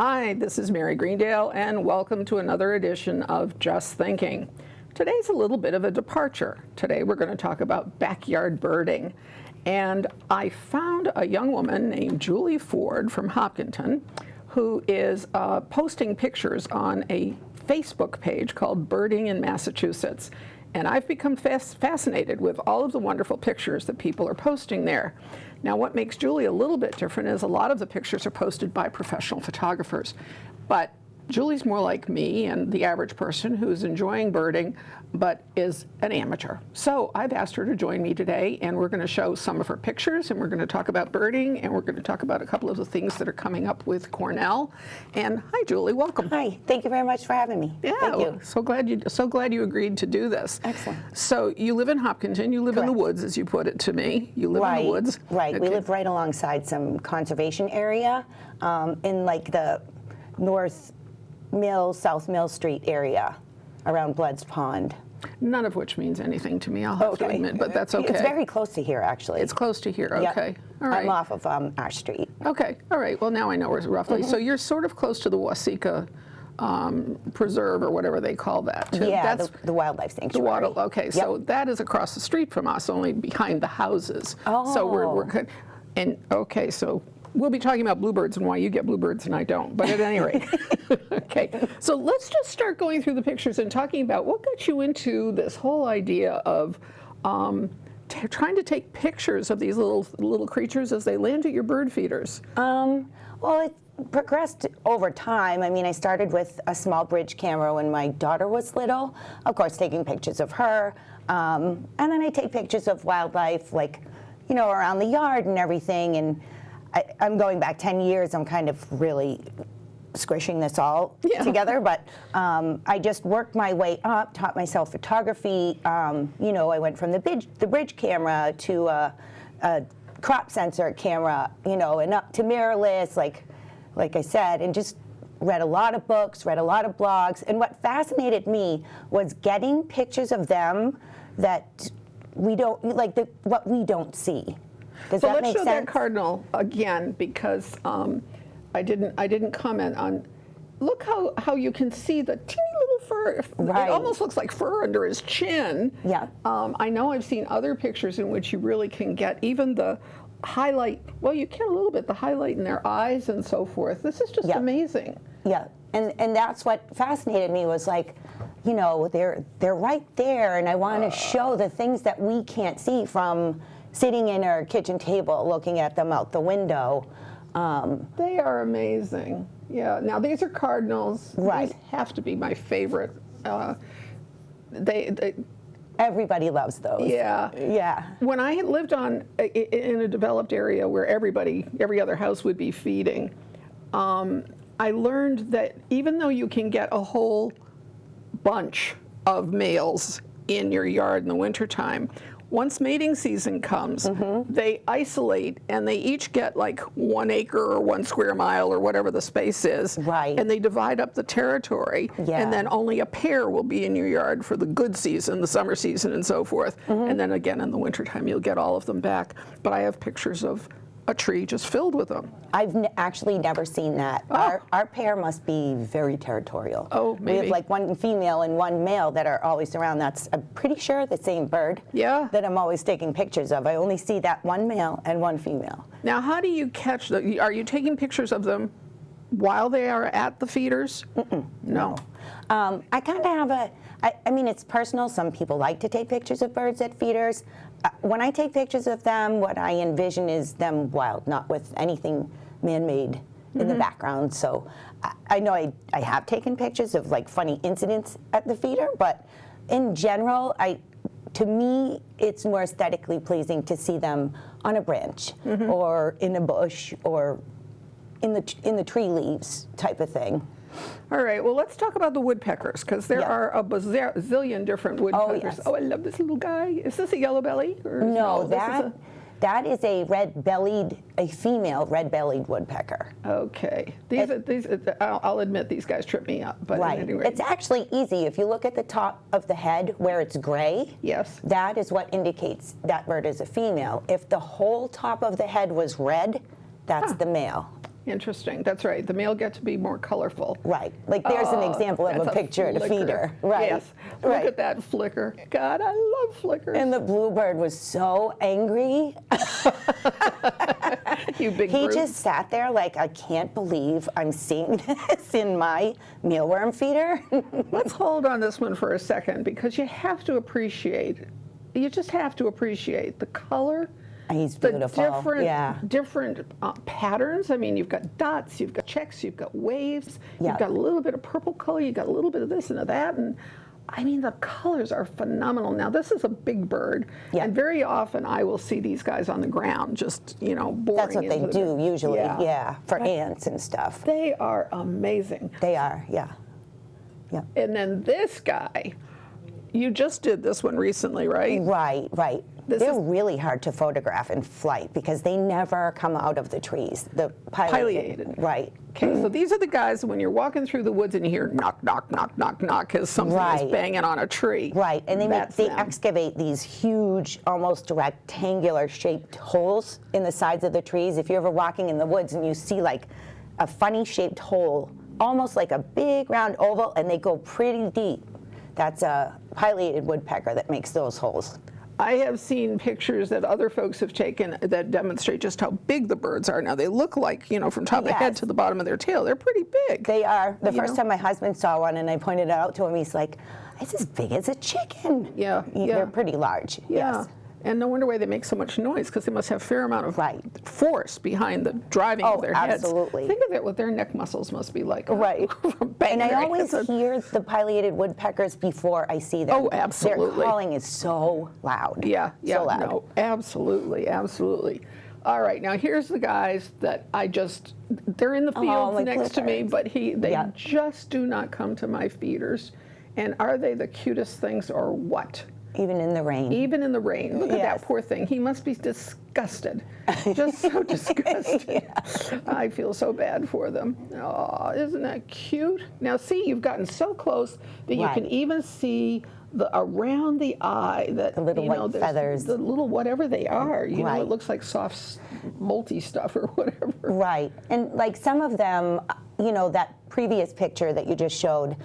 Hi, this is Mary Greendale, and welcome to another edition of Just Thinking. Today's a little bit of a departure. Today we're going to talk about backyard birding. And I found a young woman named Julie Ford from Hopkinton who is posting pictures on a Facebook page called Birding in Massachusetts. And I've become fascinated with all of the wonderful pictures that people are posting there. Now, what makes Julie a little bit different is a lot of the pictures are posted by professional photographers. But Julie's more like me and the average person who's enjoying birding, but is an amateur. So I've asked her to join me today, and we're going to show some of her pictures, and we're going to talk about birding, and we're going to talk about a couple of the things that are coming up with Cornell. And hi, Julie, welcome. Hi, thank you very much for having me. Yeah, thank you. So glad you agreed to do this. Excellent. So you live in Hopkinton, you live Correct. in the woods, as you put it to me. You live in the woods. Right, Okay. We live right alongside some conservation area in like the North Mill, South Mill Street area around Blood's Pond. None of which means anything to me, I'll have to admit, but that's okay. It's very close to here, actually. It's close to here, Yep. okay. All right. I'm off of our street. Okay, all right. Well, now I know where roughly. So you're sort of close to the Wasika Preserve or whatever they call that, too. Yeah, That's the wildlife sanctuary. okay, Yep. so that is across the street from us, only behind the houses. Oh. So we're good. And okay, so we'll be talking about bluebirds and why you get bluebirds and I don't, but at any rate. Okay, so let's just start going through the pictures and talking about what got you into this whole idea of trying to take pictures of these little creatures as they land at your bird feeders. Well, it progressed over time. I mean, I started with a small bridge camera when my daughter was little, of course, taking pictures of her. And then I take pictures of wildlife, like, you know, around the yard and everything. And I'm going back 10 years. I'm kind of really squishing this all together, but I just worked my way up, taught myself photography. You know, I went from the bridge camera to a crop sensor camera, you know, and up to mirrorless, like I said, and just read a lot of books, read a lot of blogs. And what fascinated me was getting pictures of them that we don't, like what we don't see. Does that make sense? So let's show that cardinal again, because I didn't comment on. Look how you can see the teeny little fur. Right. It almost looks like fur under his chin. Yeah. I know I've seen other pictures in which you really can get even the highlight. Well, you can a little bit the highlight in their eyes and so forth. This is just amazing. Yeah, and that's what fascinated me was like, you know, they're right there, and I want to show the things that we can't see from sitting in our kitchen table looking at them out the window. They are amazing. Yeah. Now these are cardinals. Right. These have to be my favorite. Everybody loves those. Yeah. Yeah. When I had lived in a developed area where every other house would be feeding, I learned that even though you can get a whole bunch of males in your yard in the wintertime, once mating season comes, they isolate and they each get like 1 acre or 1 square mile or whatever the space is. Right. And they divide up the territory. Yeah. And then only a pair will be in your yard for the good season, the summer season and so forth. And then again in the wintertime you'll get all of them back. But I have pictures of a tree just filled with them. I've actually never seen that. Oh. Our pair must be very territorial. Oh, maybe. We have like 1 female and 1 male that are always around. That's, I'm pretty sure, the same bird that I'm always taking pictures of. I only see that 1 male and 1 female. Now, how do you catch them? Are you taking pictures of them while they are at the feeders? No. I kind of have I mean, it's personal. Some people like to take pictures of birds at feeders. When I take pictures of them, what I envision is them wild, not with anything man-made in the background. So I know I have taken pictures of like funny incidents at the feeder, but in general, to me, it's more aesthetically pleasing to see them on a branch or in a bush or in the tree leaves type of thing. All right, well, let's talk about the woodpeckers, because there are a zillion different woodpeckers. yes. Oh, I love this little guy. Is this a yellow belly? Or No, this that is a female red-bellied woodpecker. Okay. I'll admit these guys trip me up. But Right. Anyway. It's actually easy. If you look at the top of the head where it's gray, yes, that is what indicates that bird is a female. If the whole top of the head was red, that's the male. Interesting. That's right. The male get to be more colorful. Right. Like there's an example of That's a picture at a flicker. feeder. Right. Yes. Right. Look at that flicker. God, I love flickers. And the bluebird was so angry. You big He brute. just sat there like, I can't believe I'm seeing this in my mealworm feeder. Let's hold on this one for a second because you just have to appreciate the color, He's the beautiful. different patterns. I mean, you've got dots, you've got checks, you've got waves, Yeah. you've got a little bit of purple color, you've got a little bit of this and of that, and I mean, the colors are phenomenal. Now, this is a big bird, Yeah. and very often I will see these guys on the ground, just, boring. That's what they into do the- usually, Yeah. for ants and stuff. They are amazing. They are, yeah. And then this guy, you just did this one recently, right? Right. This They're is- really hard to photograph in flight because they never come out of the trees. The Pileated. Right. Okay, so these are the guys that when you're walking through the woods and you hear knock, knock, knock, knock, knock, because something is Right. banging on a tree. Right, and they That's them. excavate these huge, almost rectangular shaped holes in the sides of the trees. If you're ever walking in the woods and you see like a funny shaped hole, almost like a big round oval, and they go pretty deep. That's a pileated woodpecker that makes those holes. I have seen pictures that other folks have taken that demonstrate just how big the birds are. Now, they look like, from top of head Yes. to the bottom of their tail. They're pretty big. They are. The You first know? time my husband saw one and I pointed it out to him, he's like, it's as big as a chicken. Yeah, They're pretty large, Yeah. yes. And no wonder why they make so much noise, because they must have a fair amount of Right. force behind the driving Oh, of their heads. absolutely. Think of it, what their neck muscles must be like. Right. From banging And I their always heads on- hear the pileated woodpeckers before I see them. Oh, absolutely. Their calling is so loud. Yeah, So loud. no, absolutely. All right, now here's the guys that they're in the fields my next to me, bluebirds. but they Yeah. just do not come to my feeders. And are they the cutest things or what? Even in the rain. Even in the rain. Look at Yes. that poor thing. He must be disgusted. Just so disgusted. I feel so bad for them. Oh, isn't that cute? Now see, you've gotten so close that you can Right. even see around the eye that The little white there's feathers. the little whatever they are. Right. It looks like soft, molty stuff or whatever. Right. And like some of them, that previous picture that you just showed,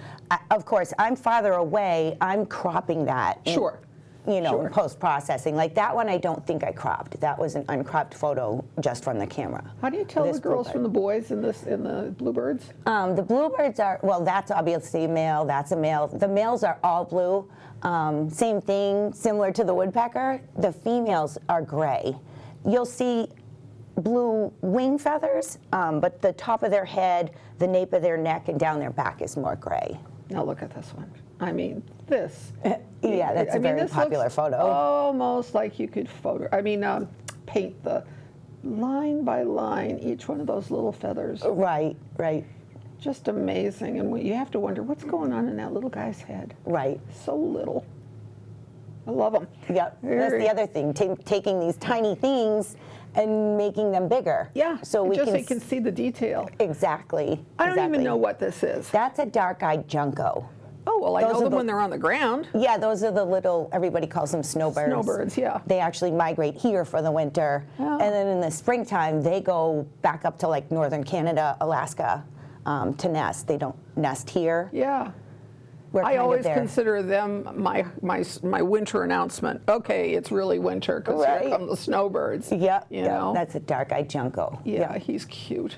of course, I'm farther away. I'm cropping that. Sure. Sure. Post-processing. Like that one I don't think I cropped. That was an uncropped photo just from the camera. How do you tell This the girls bluebird. from the boys in the bluebirds? The bluebirds are, that's obviously male, that's a male. The males are all blue. Same thing, similar to the woodpecker. The females are gray. You'll see blue wing feathers, but the top of their head, the nape of their neck, and down their back is more gray. Now look at this one. I mean, this. Yeah, that's a very this popular looks photo. Almost like you could paint the line by line each one of those little feathers. Right. Just amazing. And you have to wonder what's going on in that little guy's head. Right. So little. I love them. Yep. That's the other thing, taking these tiny things and making them bigger. Yeah. So we just can so you can see the detail. Exactly. I don't even exactly. know what this is. That's a dark-eyed junco. Oh, well, I Those know are them the- when they're on the ground. Yeah, those are the little, everybody calls them snowbirds. Snowbirds, yeah. They actually migrate here for the winter. Yeah. And then in the springtime, they go back up to like northern Canada, Alaska to nest. They don't nest here. Yeah. We're I kind of always there. consider them my winter announcement. Okay, it's really winter because Right. here come the snowbirds. Yep, You know? that's a dark-eyed junco. Yeah, he's cute.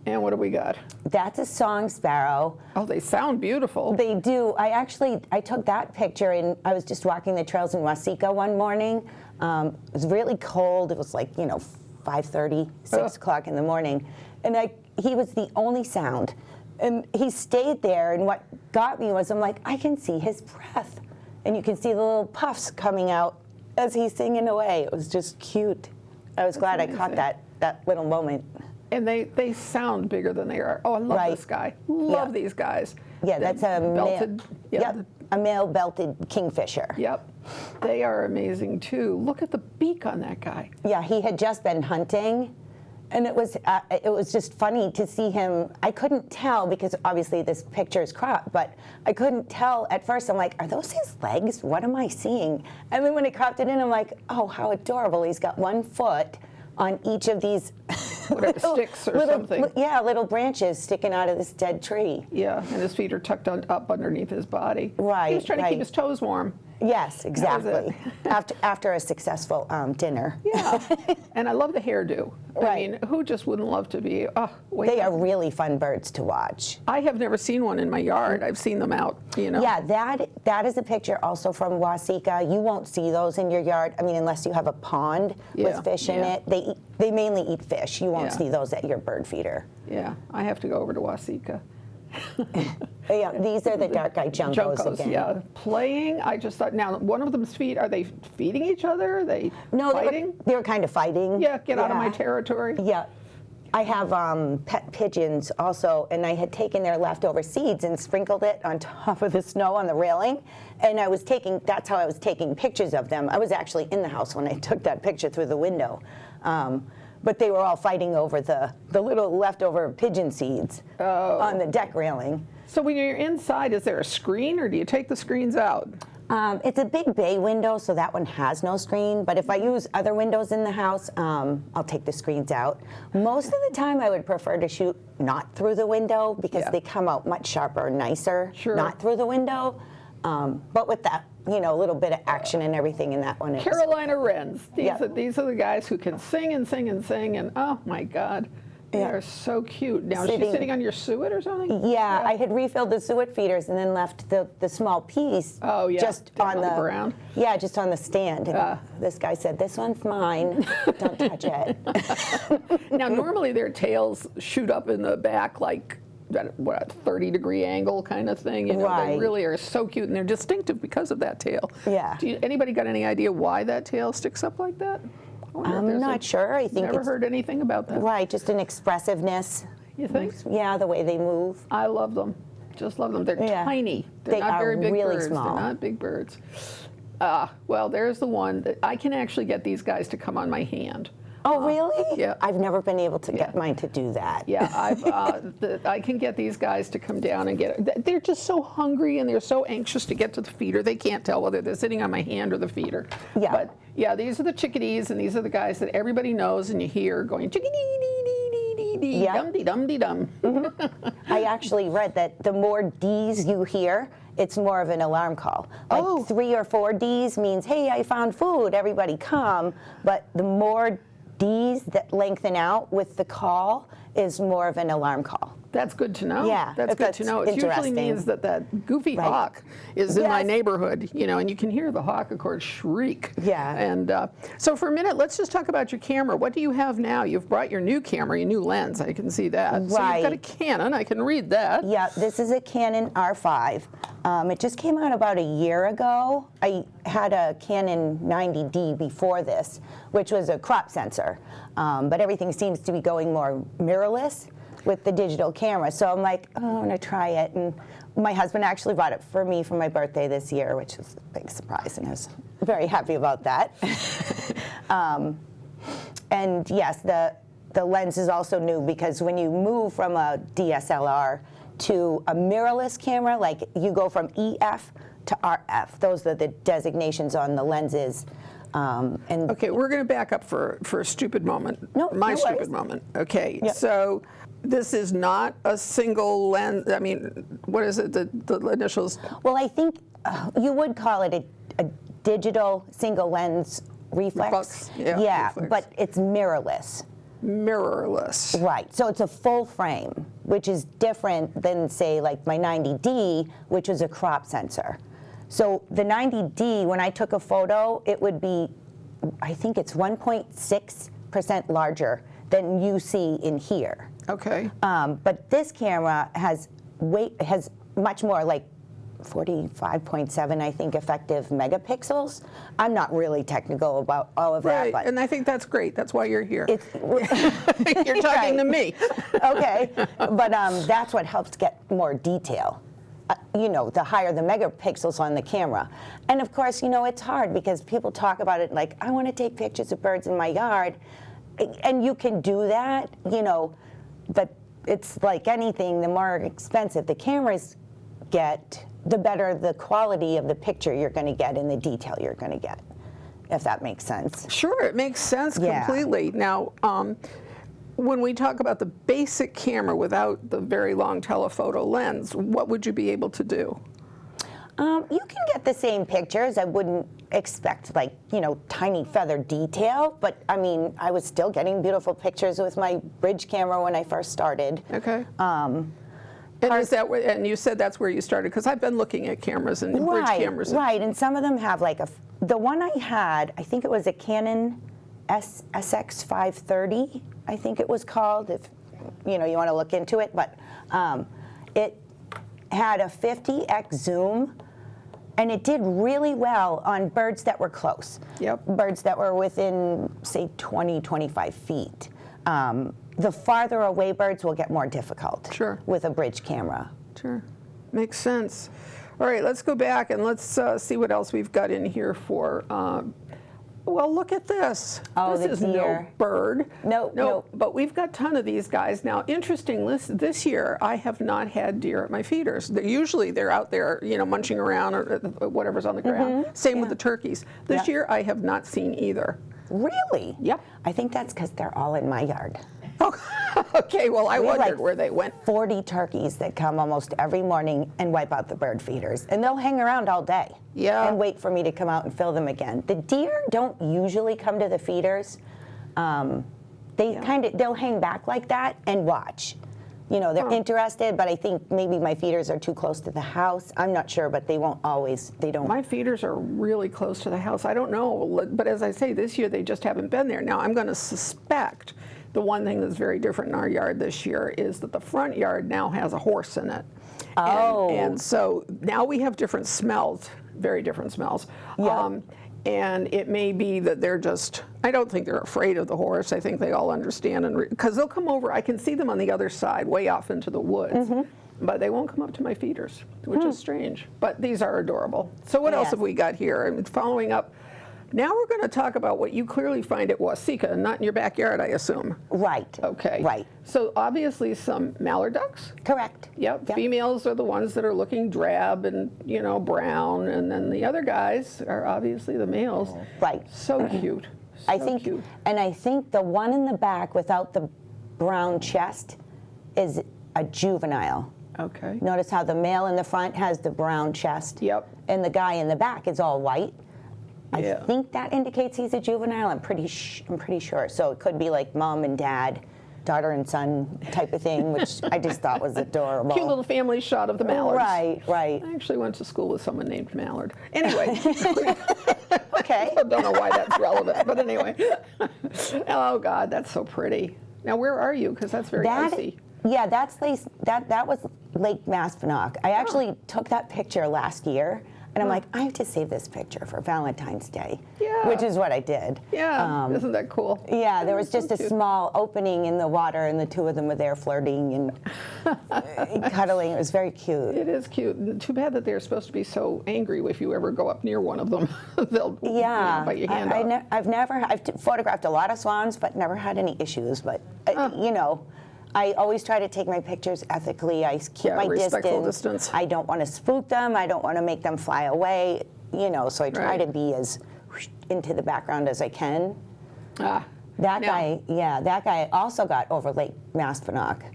And what do we got? That's a song sparrow. Oh, they sound beautiful. They do. I took that picture and I was just walking the trails in Waseca one morning. It was really cold. It was like, 5:30, 6 o'clock in the morning. And he was the only sound. And he stayed there, and what got me was I'm like, I can see his breath. And you can see the little puffs coming out as he's singing away. It was just cute. I was glad I caught amazing. that little moment. And they sound bigger than they are. Oh, I love Right. this guy. Love Yeah. these guys. Yeah, They that's a belted. male. Yeah, Yep, a male belted kingfisher. Yep. They are amazing too. Look at the beak on that guy. Yeah, he had just been hunting, and it was just funny to see him. I couldn't tell because obviously this picture is cropped, but I couldn't tell at first. I'm like, are those his legs? What am I seeing? And then when I cropped it in, I'm like, oh, how adorable! He's got one foot on each of these whatever, sticks or something. Yeah, little branches sticking out of this dead tree. Yeah, and his feet are tucked up underneath his body. Right, He was trying to keep his toes warm. Yes, That was exactly. After a successful dinner. Yeah, and I love the hairdo. I Right. mean, who just wouldn't love to be, wait. They are really fun birds to watch. I have never seen one in my yard. I've seen them out, you know. Yeah, that is a picture also from Wasika. You won't see those in your yard. I mean, unless you have a pond Yeah, with fish in yeah. it. They mainly eat fish. You won't Yeah. see those at your bird feeder. Yeah, I have to go over to Wasika. Yeah, these are the dark-eyed juncos again. Yeah. Playing, I just thought, now, one of them's are they feeding each other? Are they No, fighting? they were kind of fighting. Yeah, get out of my Yeah. territory. Yeah. I have pet pigeons also, and I had taken their leftover seeds and sprinkled it on top of the snow on the railing. And that's how I was taking pictures of them. I was actually in the house when I took that picture through the window. But they were all fighting over the little leftover pigeon seeds on the deck railing. So when you're inside, is there a screen, or do you take the screens out? It's a big bay window, so that one has no screen. But if I use other windows in the house, I'll take the screens out. Most of the time, I would prefer to shoot not through the window because Yeah. they come out much sharper and nicer Sure. not through the window. But with that, a little bit of action and everything in that one. Carolina Wrens. Yeah. These are the guys who can sing and sing and sing, and oh my God, they Yeah. are so cute. Now, is she sitting on your suet or something? Yeah, I had refilled the suet feeders and then left the small piece Oh, yeah, just down on on the ground. Yeah, just on the stand. And this guy said, "This one's mine. Don't touch it." Now, normally their tails shoot up in the back like that, 30-degree angle kind of thing. You know, they Right. really are so cute, and they're distinctive because of that tail. Yeah. Anybody got any idea why that tail sticks up like that? I wonder if I'm there's not sure. I think Never it's heard anything about that. right, just an expressiveness. You think? Yeah, the way they move. I love them. Just love them. They're Yeah. tiny. They're They not are very big really birds. small. They're not big birds. Well, there's the one that I can actually get these guys to come on my hand. Oh, really? yeah. I've never been able to get mine to do that. Yeah, I can get these guys to come down and get it. They're just so hungry and they're so anxious to get to the feeder. They can't tell whether they're sitting on my hand or the feeder. Yeah. But yeah, these are the chickadees, and these are the guys that everybody knows and you hear going chickadee-dee-dee-dee-dee, Yeah. dum-dee-dum-dee-dum. I actually read that the more D's you hear, it's more of an alarm call. Like Oh. 3 or 4 D's means, hey, I found food, everybody come. But the more D's that lengthen out with the call is more of an alarm call. That's good to know. Yeah, That's good to that's know. It usually interesting. means that goofy Right. hawk is in my Yes. neighborhood, and you can hear the hawk, of course, shriek. Yeah. And so for a minute, let's just talk about your camera. What do you have now? You've brought your new camera, your new lens. I can see that. So you've got a Right. Canon. I can read that. Yeah, this is a Canon R5. It just came out about a year ago. I had a Canon 90D before this, which was a crop sensor. But everything seems to be going more mirrorless with the digital camera. So I'm like, oh, I'm gonna try it. And my husband actually bought it for me for my birthday this year, which was a big surprise, and I was very happy about that. And yes, the lens is also new because when you move from a DSLR to a mirrorless camera, like you go from EF to RF, those are the designations on the lenses. And Okay, we're going to back up for a stupid moment. No, My no stupid worries. moment. Okay, Yep. so this is not a single lens. I mean, what is it? The initials? well, I think you would call it a digital single lens reflex. Yeah, reflex. But it's mirrorless. Mirrorless. Right, so it's a full frame, which is different than, say, like my 90D, which was a crop sensor. So the 90D, when I took a photo, it would be, I think it's 1.6% larger than you see in here. Okay. But this camera has much more, like 45.7, I think, effective megapixels. I'm not really technical about all of that, Right, but and I think that's great. That's why you're here. it's You're talking to me. okay, but that's what helps get more detail. The higher the megapixels on the camera. And of course, it's hard because people talk about it like, I want to take pictures of birds in my yard. And you can do that, but it's like anything, the more expensive the cameras get, the better the quality of the picture you're going to get and the detail you're going to get, if that makes sense. Sure, it makes sense Yeah. completely. Now, when we talk about the basic camera without the very long telephoto lens, what would you be able to do? You can get the same pictures. I wouldn't expect like, tiny feather detail, but I mean, I was still getting beautiful pictures with my bridge camera when I first started. Okay. And is that and you said that's where you started? Because I've been looking at cameras and bridge cameras. Right, and some of them have like the one I had, I think it was a Canon SX530, I think it was called, if you want to look into it, but it had a 50x zoom, and it did really well on birds that were close. Yep. Birds that were within, say, 20, 25 feet. The farther away birds will get more difficult. Sure. With a bridge camera. Sure. Makes sense. All right, let's go back and let's see what else we've got in here for. Well, look at this. Oh, this is deer. no bird. No. But we've got a ton of these guys. Now, interesting, this year I have not had deer at my feeders. Usually they're out there, munching around or whatever's on the ground. Same with the turkeys. This year I have not seen either. Really? Yep. I think that's because they're all in my yard. Oh, okay, well, I wondered like where they went. 40 turkeys that come almost every morning and wipe out the bird feeders. And they'll hang around all day. Yeah. And wait for me to come out and fill them again. The deer don't usually come to the feeders. They'll hang back like that and watch. They're interested, but I think maybe my feeders are too close to the house. I'm not sure, but they don't. My feeders are really close to the house. I don't know, but as I say, this year they just haven't been there. Now, I'm going to suspect the one thing that's very different in our yard this year is that the front yard now has a horse in it. Oh. And so now we have different smells, very different smells. Yeah. And it may be that I don't think they're afraid of the horse. I think they all understand, because they'll come over. I can see them on the other side, way off into the woods. But they won't come up to my feeders, which is strange. But these are adorable. So what else have we got here? And following up, now we're going to talk about what you clearly find at Waseca, not in your backyard, I assume. Right. Okay. Right. So obviously some mallard ducks. Correct. Yep. Females are the ones that are looking drab and, brown, and then the other guys are obviously the males. Right. So cute. I think the one in the back without the brown chest is a juvenile. Okay. Notice how the male in the front has the brown chest. Yep. And the guy in the back is all white. Yeah. I think that indicates he's a juvenile. I'm pretty sure. So it could be like mom and dad, daughter and son type of thing, which I just thought was adorable. Cute little family shot of the mallards. Right. I actually went to school with someone named Mallard. Anyway. Okay. I don't know why that's relevant, but anyway. Oh God, that's so pretty. Now where are you? Because that's very icy. Yeah, that was Lake Maspinock. I actually took that picture last year. And I'm like, I have to save this picture for Valentine's Day, which is what I did. Yeah, isn't that cool? Yeah, there was just a small opening in the water, and the two of them were there flirting and cuddling. It was very cute. It is cute. Too bad that they're supposed to be so angry if you ever go up near one of them. They'll bite your hand off. I've photographed a lot of swans, but never had any issues. But I always try to take my pictures ethically. I keep my distance. I don't want to spook them. I don't want to make them fly away. So I try to be as into the background as I can. That guy also got over Lake Maspinock.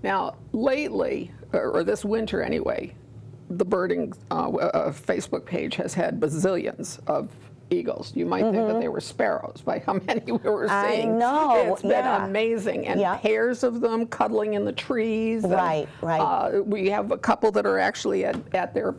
Now, lately, or this winter anyway, the birding Facebook page has had bazillions of eagles. You might think that they were sparrows by how many we were seeing. I know. It's been amazing. And pairs of them cuddling in the trees. Right. We have a couple that are actually at their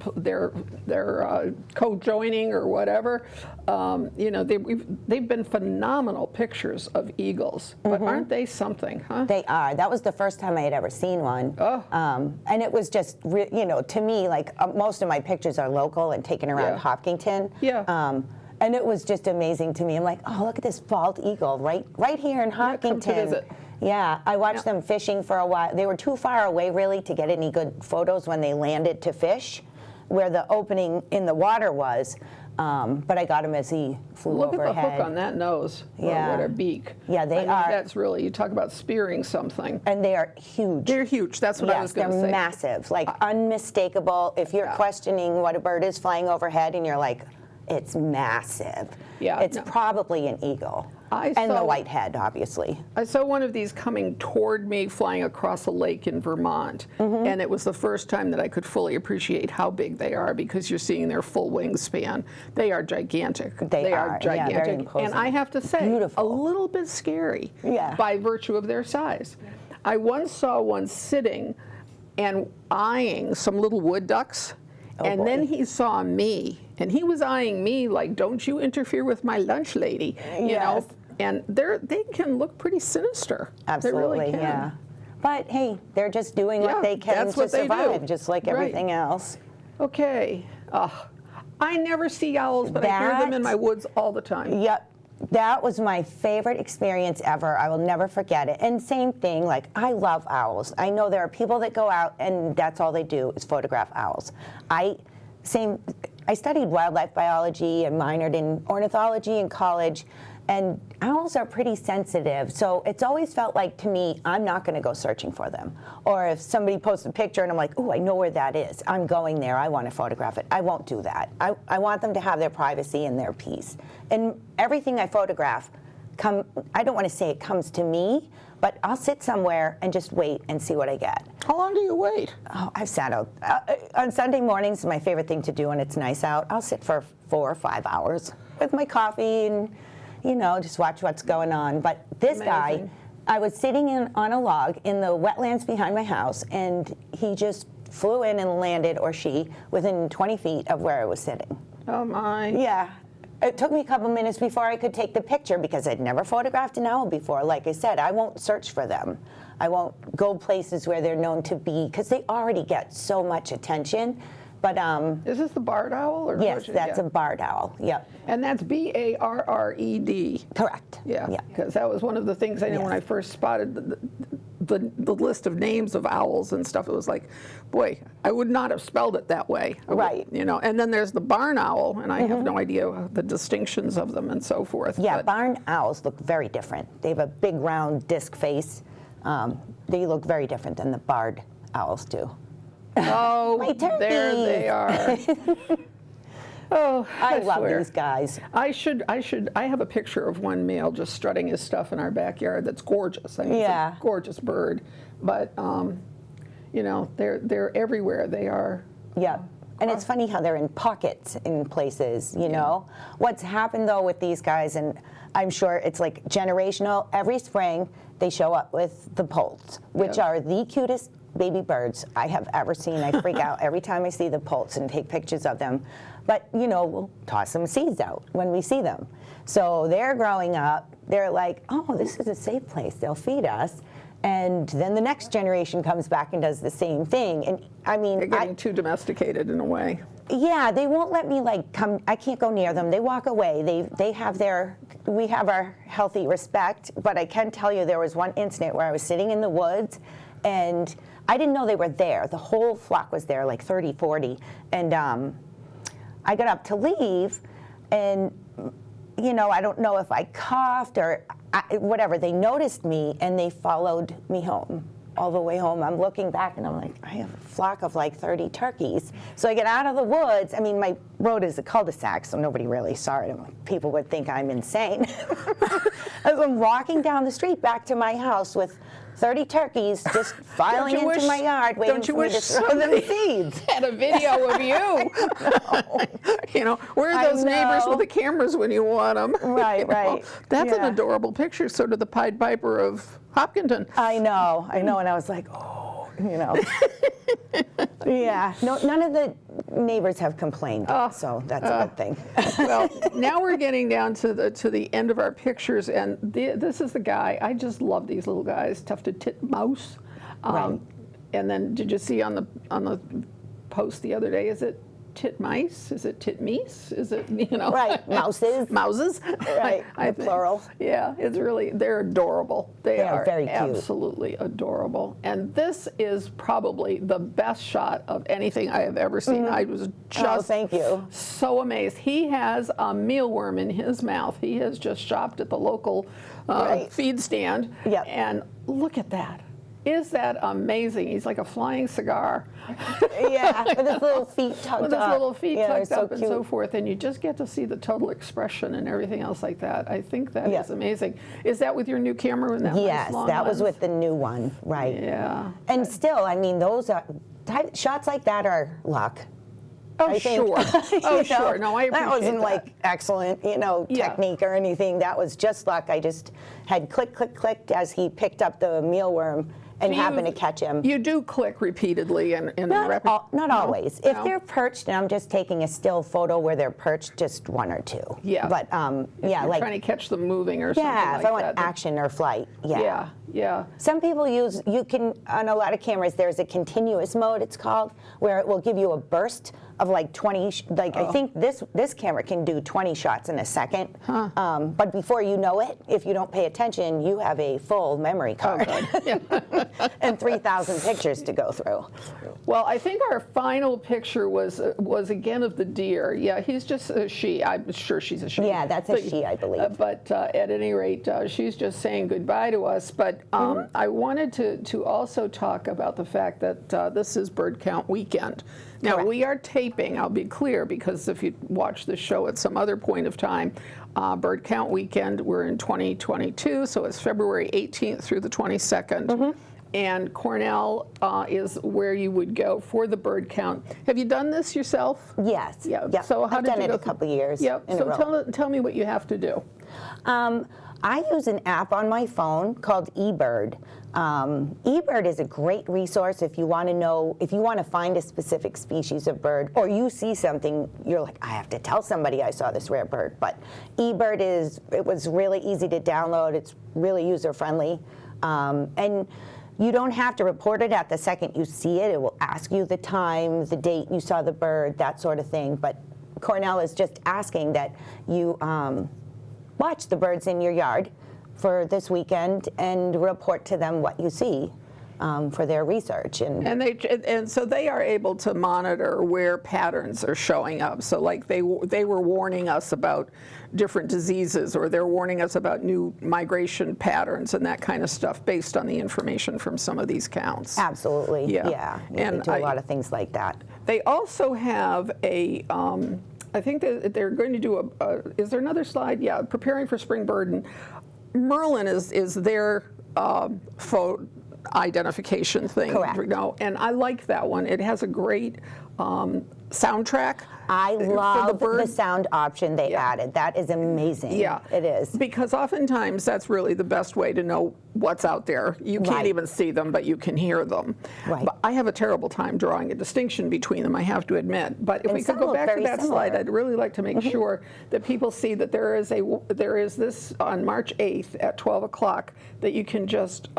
co-joining or whatever. They've been phenomenal pictures of eagles. But aren't they something, huh? They are. That was the first time I had ever seen one. Oh. And it was just, to me, like most of my pictures are local and taken around Hopkinton. Yeah. And it was just amazing to me. I'm like, oh, look at this bald eagle right here in Hopkinton. Come to visit. Yeah, I watched them fishing for a while. They were too far away, really, to get any good photos when they landed to fish, where the opening in the water was. But I got him as he flew overhead. Look at the hook on that nose. Yeah. What a beak. Yeah, they are. That's really, you talk about spearing something. And they are huge. They're huge. That's what I was going to say. They're massive, like unmistakable. If you're questioning what a bird is flying overhead and you're like, it's massive. Yeah, It's probably an eagle. And the whitehead, obviously. I saw one of these coming toward me, flying across a lake in Vermont, and it was the first time that I could fully appreciate how big they are, because you're seeing their full wingspan. They are gigantic. They are gigantic, very imposing. and I have to say, Beautiful. a little bit scary Yeah. by virtue of their size. I once saw one sitting and eyeing some little wood ducks. And then he saw me, and he was eyeing me like, "Don't you interfere with my lunch, lady." You know, and they can look pretty sinister. Absolutely, they really can. yeah. But hey, they're just doing what they can that's to what they survive, do. just like everything else. Okay. I never see owls, but I hear them in my woods all the time. Yep. That was my favorite experience ever. I will never forget it. And same thing, like, I love owls. I know there are people that go out and that's all they do is photograph owls. I studied wildlife biology and minored in ornithology in college, and owls are pretty sensitive. So it's always felt like, to me, I'm not going to go searching for them. Or if somebody posts a picture and I'm like, "Ooh, I know where that is. I'm going there. I want to photograph it." I won't do that. I want them to have their privacy and their peace. And everything I photograph, I don't want to say it comes to me, but I'll sit somewhere and just wait and see what I get. How long do you wait? Oh, I've sat out. On Sunday mornings is my favorite thing to do when it's nice out. I'll sit for 4 or 5 hours with my coffee and, just watch what's going on. But this guy, I was sitting on a log in the wetlands behind my house, and he just flew in and landed, or she, within 20 feet of where I was sitting. Oh, my. Yeah. It took me a couple minutes before I could take the picture, because I'd never photographed an owl before. Like I said, I won't search for them. I won't go places where they're known to be, because they already get so much attention. But is this the barred owl? Or yes, that's a barred owl. Yep. And that's B-A-R-R-E-D. Correct. Yeah. Because that was one of the things I know when I first spotted the list of names of owls and stuff. It was like, boy, I would not have spelled it that way. Right. And then there's the barn owl, and I have no idea the distinctions of them and so forth. Yeah, barn owls look very different. They have a big round disc face. They look very different than the barred owls do. Oh, My turkeys. there they are. Oh, I love swear. these guys. I have a picture of one male just strutting his stuff in our backyard that's gorgeous. I mean, it's a gorgeous bird. But, they're everywhere. They are. Yeah. And it's funny how they're in pockets in places, know. What's happened, though, with these guys, and I'm sure it's like generational, every spring they show up with the poults, which are the cutest baby birds I have ever seen. I freak out every time I see the poults and take pictures of them. But, we'll toss some seeds out when we see them. So they're growing up. They're like, "Oh, this is a safe place. They'll feed us." And then the next generation comes back and does the same thing. And I mean, they're getting too domesticated in a way. Yeah, they won't let me come. I can't go near them. They walk away. We have our healthy respect. But I can tell you, there was one incident where I was sitting in the woods, and I didn't know they were there. The whole flock was there, like 30, 40. And I got up to leave, and, I don't know if I coughed or whatever. They noticed me, and they followed me home. All the way home, I'm looking back, and I'm like, I have a flock of like 30 turkeys. So I get out of the woods. I mean, my road is a cul-de-sac, so nobody really saw it. People would think I'm insane. As I'm walking down the street back to my house with 30 turkeys just filing into my yard, waiting for me to throw them seeds. Had a video of you. Where are those neighbors with the cameras when you want them? Right, right. That's an adorable picture. So did the Pied Piper of Hopkinton. I know. And I was like, Yeah. No, none of the neighbors have complained, so that's a good thing. Well, now we're getting down to the end of our pictures, and this is the guy. I just love these little guys, tufted titmouse. Right. And then, did you see on the post the other day? Is it titmice? Is it titmeese? Is it Right, mouses. Mouses. Right, I plural. Yeah, they're adorable. They are very cute. Absolutely adorable. And this is probably the best shot of anything I have ever seen. I was just thank you. So amazed. He has a mealworm in his mouth. He has just shopped at the local feed stand. Yep. And look at that. is that amazing. He's like a flying cigar. Yeah, with his little feet tucked up. With his little feet tucked so up and cute. so forth, and you just get to see the total expression and everything else like that. I think that is amazing. Is that with your new camera? And that Yes, nice long that was lens? with the new one, right. Yeah. And still, I mean, those are, shots like that are luck. Oh, I think. sure. Oh, You sure. know, No, I appreciate that wasn't that. like excellent, Yeah. technique or anything. That was just luck. I just had click, click, clicked as he picked up the mealworm and Do you- happened to catch him. You do click repeatedly and Not no? always. If No? they're perched, and I'm just taking a still photo where they're perched, just one or two. Yeah. But yeah, You're like trying to catch them moving or something yeah, like if I want that. action or flight. Yeah, yeah. Some people use, you can, on a lot of cameras, there's a continuous mode, it's called, where it will give you a burst of like 20, I think this camera can do 20 shots in a second. But before you know it, if you don't pay attention, you have a full memory card and 3,000 pictures to go through. Well, I think our final picture was again of the deer. Yeah, he's just a she. I'm sure she's a she. Yeah, that's a she, I believe. But at any rate, she's just saying goodbye to us. But I wanted to also talk about the fact that this is bird count weekend. Now, Correct. we are taping, I'll be clear, because if you watch the show at some other point of time, bird count weekend, we're in 2022, so it's February 18th through the 22nd. And Cornell is where you would go for the bird count. Have you done this yourself? Yes. Yeah. Yep. So how I've did done you it go a couple years Yep. in a So row. tell me what you have to do. I use an app on my phone called eBird. eBird is a great resource if you want to know, if you want to find a specific species of bird, or you see something, you're like, I have to tell somebody I saw this rare bird. But eBird it was really easy to download. It's really user-friendly. And you don't have to report it at the second you see it. It will ask you the time, the date you saw the bird, that sort of thing. But Cornell is just asking that you watch the birds in your yard for this weekend and report to them what you see for their research. And so they are able to monitor where patterns are showing up. So like they were warning us about different diseases, or they're warning us about new migration patterns and that kind of stuff based on the information from some of these counts. Absolutely, Yeah. And do a lot of things like that. They also have a, I think that they're going to do is there another slide? Yeah, preparing for spring bird. And Merlin is their identification thing. Correct. And I like that one. It has a great soundtrack. I love the bird. sound option they added. That is amazing. Yeah, it is. Because oftentimes that's really the best way to know what's out there. You can't Right. even see them, but you can hear them. Right. But I have a terrible time drawing a distinction between them, I have to admit. But if And we could some go look back to very that slide, similar. I'd really like to make sure that people see that there is this on March 8th at 12 o'clock that you can just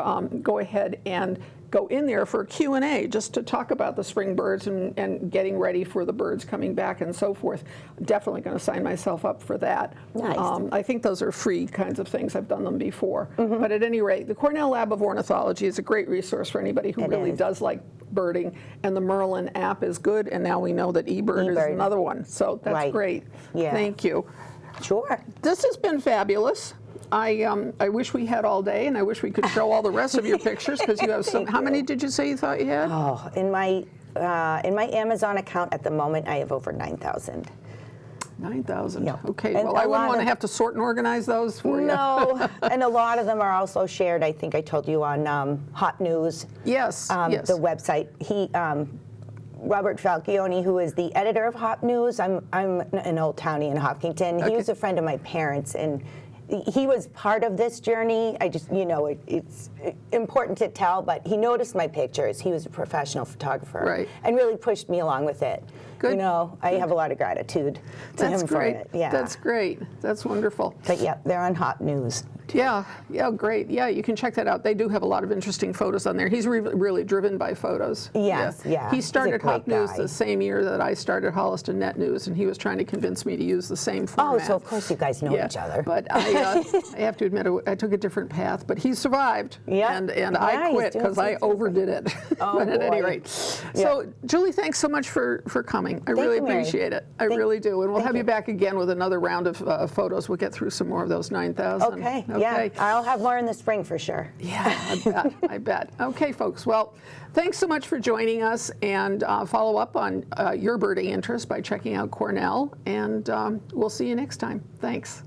go ahead and go in there for a Q&A just to talk about the spring birds and getting ready for the birds coming back and so forth. Definitely going to sign myself up for that. Nice. I think those are free kinds of things. I've done them before. But at any rate, the Cornell Lab of Ornithology is a great resource for anybody who really does like birding. And the Merlin app is good. And now we know that eBird is another one. So that's Right. great. Yeah. Thank you. Sure. This has been fabulous. I wish we had all day, and I wish we could show all the rest of your pictures, because you have some. How many did you say you thought you had? Oh, in my Amazon account at the moment, I have over 9,000. 9,000. Yeah. Okay. And Well, a I wouldn't lot want to of- have to sort and organize those for you. No, and a lot of them are also shared. I think I told you on Hot News. Yes. Yes. The website. Robert Falcione, who is the editor of Hot News. I'm an old townie in Hopkinton. He was a friend of my parents, and he was part of this journey. I just, it's important to tell, but he noticed my pictures. He was a professional photographer, Right. and really pushed me along with it. Good. I have a lot of gratitude to That's him great. for it. Yeah. That's great. That's wonderful. But yeah, they're on Hot News. Yeah, great. Yeah, you can check that out. They do have a lot of interesting photos on there. He's really driven by photos. Yes, yeah. He He's a started Hot great News guy. the same year that I started Holliston Net News, and he was trying to convince me to use the same format. Oh, so of course you guys know each other. But I have to admit, I took a different path, but he survived. Yeah. And Yeah, I he's quit doing because I something overdid it. Oh, But at any boy. rate. So, Julie, thanks so much for coming. doing. I Thank really you, Mary. appreciate it. I really do. And we'll thank have you you. back again with another round of photos. We'll get through some more of those 9,000. Okay, yeah. I'll have more in the spring for sure. Yeah, I bet. I bet. Okay, folks. Well, thanks so much for joining us, and follow up on your birding interest by checking out Cornell, and we'll see you next time. Thanks.